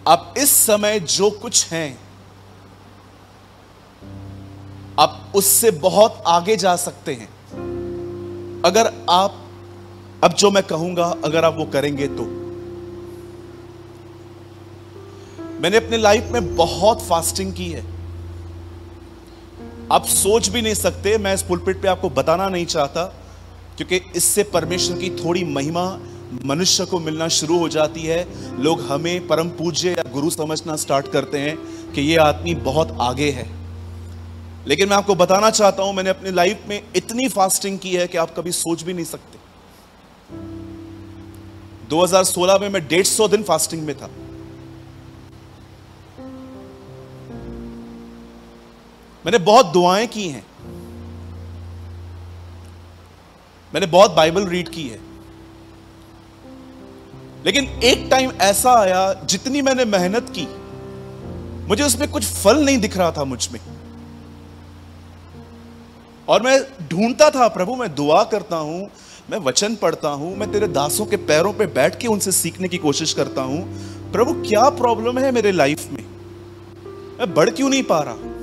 आप इस समय जो कुछ हैं, आप उससे बहुत आगे जा सकते हैं अगर आप, अब जो मैं कहूंगा, अगर आप वो करेंगे तो। मैंने अपने लाइफ में बहुत फास्टिंग की है, आप सोच भी नहीं सकते। मैं इस पुलपिट पे आपको बताना नहीं चाहता, क्योंकि इससे परमेश्वर की थोड़ी महिमा मनुष्य को मिलना शुरू हो जाती है। लोग हमें परम पूज्य या गुरु समझना स्टार्ट करते हैं कि ये आदमी बहुत आगे है। लेकिन मैं आपको बताना चाहता हूं, मैंने अपनी लाइफ में इतनी फास्टिंग की है कि आप कभी सोच भी नहीं सकते। 2016 में मैं 150 दिन फास्टिंग में था। मैंने बहुत दुआएं की हैं, मैंने बहुत बाइबल रीड की है, लेकिन एक टाइम ऐसा आया, जितनी मैंने मेहनत की मुझे उसमें कुछ फल नहीं दिख रहा था मुझ में। और मैं ढूंढता था, प्रभु मैं दुआ करता हूं, मैं वचन पढ़ता हूं, मैं तेरे दासों के पैरों पे बैठ के उनसे सीखने की कोशिश करता हूं, प्रभु क्या प्रॉब्लम है मेरे लाइफ में, मैं बढ़ क्यों नहीं पा रहा।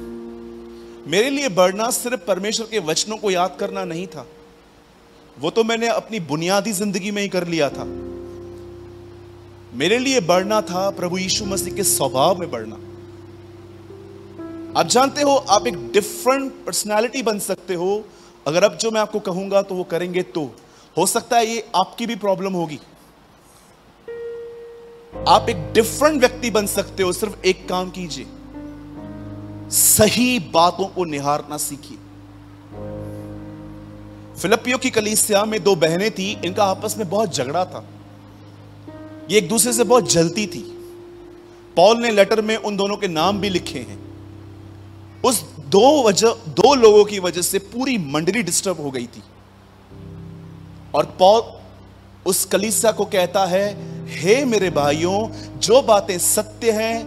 मेरे लिए बढ़ना सिर्फ परमेश्वर के वचनों को याद करना नहीं था, वो तो मैंने अपनी बुनियादी जिंदगी में ही कर लिया था। मेरे लिए बढ़ना था प्रभु यीशु मसीह के स्वभाव में बढ़ना। आप जानते हो, आप एक डिफरेंट पर्सनालिटी बन सकते हो अगर अब जो मैं आपको कहूंगा तो वो करेंगे तो। हो सकता है ये आपकी भी प्रॉब्लम होगी। आप एक डिफरेंट व्यक्ति बन सकते हो, सिर्फ एक काम कीजिए, सही बातों को निहारना सीखिए। फिलिप्पियों की कलीसिया में दो बहनें थी, इनका आपस में बहुत झगड़ा था, ये एक दूसरे से बहुत जलती थी। पॉल ने लेटर में उन दोनों के नाम भी लिखे हैं। उस दो लोगों की वजह से पूरी मंडली डिस्टर्ब हो गई थी। और पॉल उस कलीसिया को कहता है, हे मेरे भाइयों, जो बातें सत्य हैं,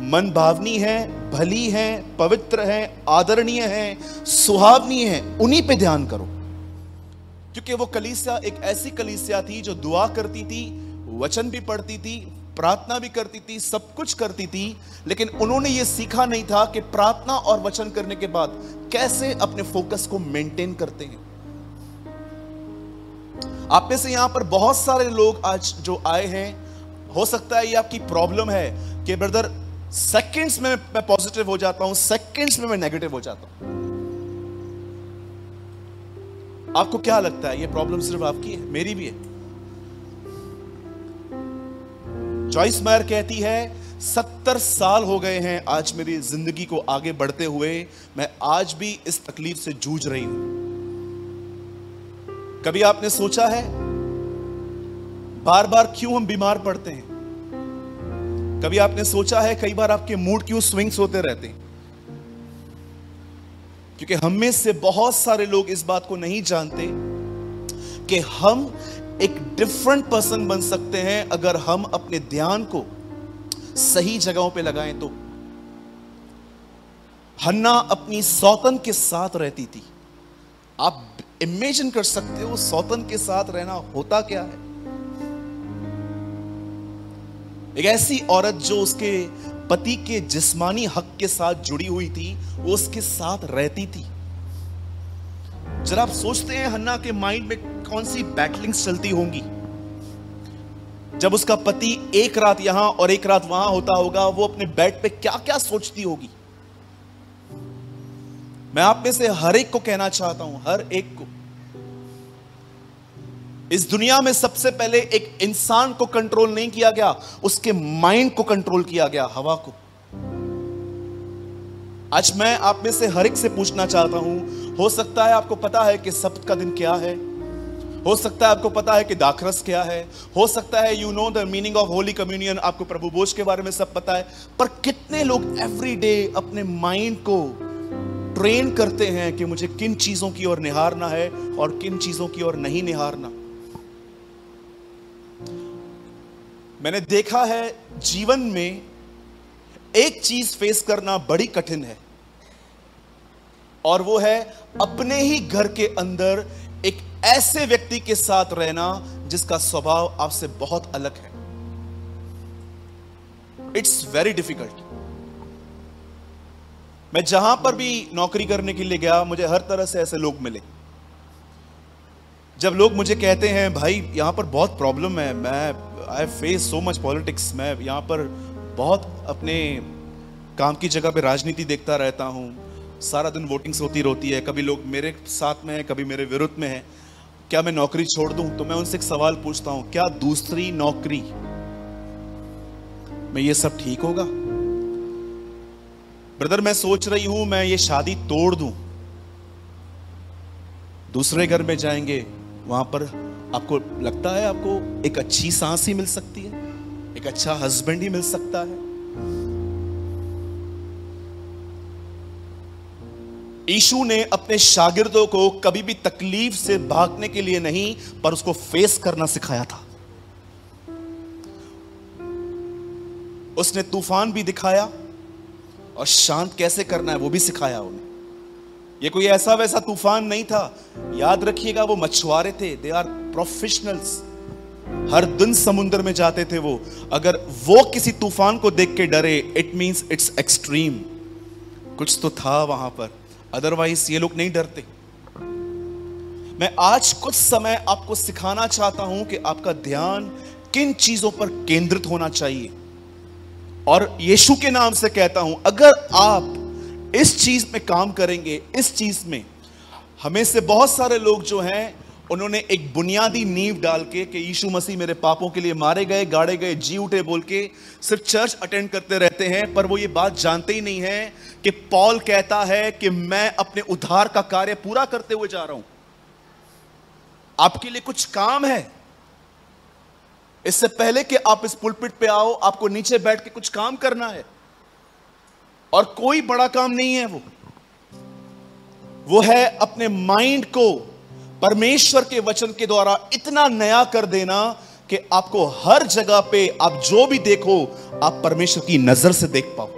मन भावनी हैं, भली हैं, पवित्र हैं, आदरणीय हैं, सुहावनी हैं, उन्हीं पे ध्यान करो। क्योंकि वो कलीसिया एक ऐसी कलीसिया थी जो दुआ करती थी, वचन भी पढ़ती थी, प्रार्थना भी करती थी, सब कुछ करती थी, लेकिन उन्होंने ये सीखा नहीं था कि प्रार्थना और वचन करने के बाद कैसे अपने फोकस को मेंटेन करते हैं। आप में से यहां पर बहुत सारे लोग आज जो आए हैं, हो सकता है ये आपकी प्रॉब्लम है कि ब्रदर सेकंड्स में मैं पॉजिटिव हो जाता हूं, सेकंड्स में मैं नेगेटिव हो जाता हूं। आपको क्या लगता है ये प्रॉब्लम सिर्फ आपकी है? मेरी भी है। जॉइस मेयर कहती है, 70 साल हो गए हैं आज मेरी जिंदगी को आगे बढ़ते हुए, मैं आज भी इस तकलीफ से जूझ रही हूं। कभी आपने सोचा है बार बार क्यों हम बीमार पड़ते हैं? कभी आपने सोचा है कई बार आपके मूड क्यों स्विंग्स होते रहते हैं? क्योंकि हम में से बहुत सारे लोग इस बात को नहीं जानते कि हम एक डिफरेंट पर्सन बन सकते हैं अगर हम अपने ध्यान को सही जगहों पे लगाएं तो। हन्ना अपनी सौतन के साथ रहती थी। आप इमेजिन कर सकते हो सौतन के साथ रहना होता क्या है? एक ऐसी औरत जो उसके पति के जिस्मानी हक के साथ जुड़ी हुई थी, वो उसके साथ रहती थी। जरा आप सोचते हैं हन्ना के माइंड में कौन सी बैटलिंग्स चलती होंगी जब उसका पति एक रात यहां और एक रात वहां होता होगा। वो अपने बेड पे क्या क्या सोचती होगी। मैं आप में से हर एक को कहना चाहता हूं, हर एक को, इस दुनिया में सबसे पहले एक इंसान को कंट्रोल नहीं किया गया, उसके माइंड को कंट्रोल किया गया, हवा को। आज मैं आप में से हर एक से पूछना चाहता हूं, हो सकता है आपको पता है कि सब्त का दिन क्या है, हो सकता है आपको पता है कि दाखरस क्या है, हो सकता है you know the meaning of holy communion, आपको प्रभु भोज के बारे में सब पता है, पर कितने लोग एवरी डे अपने माइंड को ट्रेन करते हैं कि मुझे किन चीजों की ओर निहारना है और किन चीजों की ओर नहीं निहारना। मैंने देखा है जीवन में एक चीज फेस करना बड़ी कठिन है, और वो है अपने ही घर के अंदर एक ऐसे व्यक्ति के साथ रहना जिसका स्वभाव आपसे बहुत अलग है। It's very difficult. मैं जहां पर भी नौकरी करने के लिए गया, मुझे हर तरह से ऐसे लोग मिले। जब लोग मुझे कहते हैं भाई यहां पर बहुत प्रॉब्लम है, मैं I face so much politics, मैं यहां पर बहुत अपने काम की जगह पे राजनीति देखता रहता हूं, सारा दिन वोटिंग्स होती रहती है, कभी लोग मेरे साथ में हैं, कभी मेरे विरुद्ध में हैं, क्या मैं नौकरी छोड़ दूं? तो मैं उनसे एक सवाल पूछता हूं, क्या दूसरी नौकरी में ये सब ठीक होगा? ब्रदर मैं सोच रही हूं मैं ये शादी तोड़ दूं, दूसरे घर में जाएंगे, वहां पर आपको लगता है आपको एक अच्छी सांस ही मिल सकती है, एक अच्छा हस्बैंड ही मिल सकता है? यीशु ने अपने शागिर्दों को कभी भी तकलीफ से भागने के लिए नहीं, पर उसको फेस करना सिखाया था। उसने तूफान भी दिखाया और शांत कैसे करना है वो भी सिखाया उन्हें। ये कोई ऐसा वैसा तूफान नहीं था, याद रखिएगा वो मछुआरे थे, दे आर प्रोफेशनल्स, हर दिन समुद्र में जाते थे वो। अगर वो किसी तूफान को देख के डरे, इट मींस इट्स एक्सट्रीम, कुछ तो था वहां पर, अदरवाइज ये लोग नहीं डरते। मैं आज कुछ समय आपको सिखाना चाहता हूं कि आपका ध्यान किन चीजों पर केंद्रित होना चाहिए, और यीशु के नाम से कहता हूं अगर आप इस चीज में काम करेंगे, इस चीज में, हमें से बहुत सारे लोग जो हैं उन्होंने एक बुनियादी नींव डाल के कि यीशु मसीह मेरे पापों के लिए मारे गए, गाड़े गए, जी उठे बोल के सिर्फ चर्च अटेंड करते रहते हैं, पर वो ये बात जानते ही नहीं है कि पॉल कहता है कि मैं अपने उद्धार का कार्य पूरा करते हुए जा रहा हूं। आपके लिए कुछ काम है, इससे पहले कि आप इस पुलपिट पे आओ, आपको नीचे बैठ के कुछ काम करना है, और कोई बड़ा काम नहीं है वो है अपने माइंड को परमेश्वर के वचन के द्वारा इतना नया कर देना कि आपको हर जगह पे आप जो भी देखो आप परमेश्वर की नजर से देख पाओ।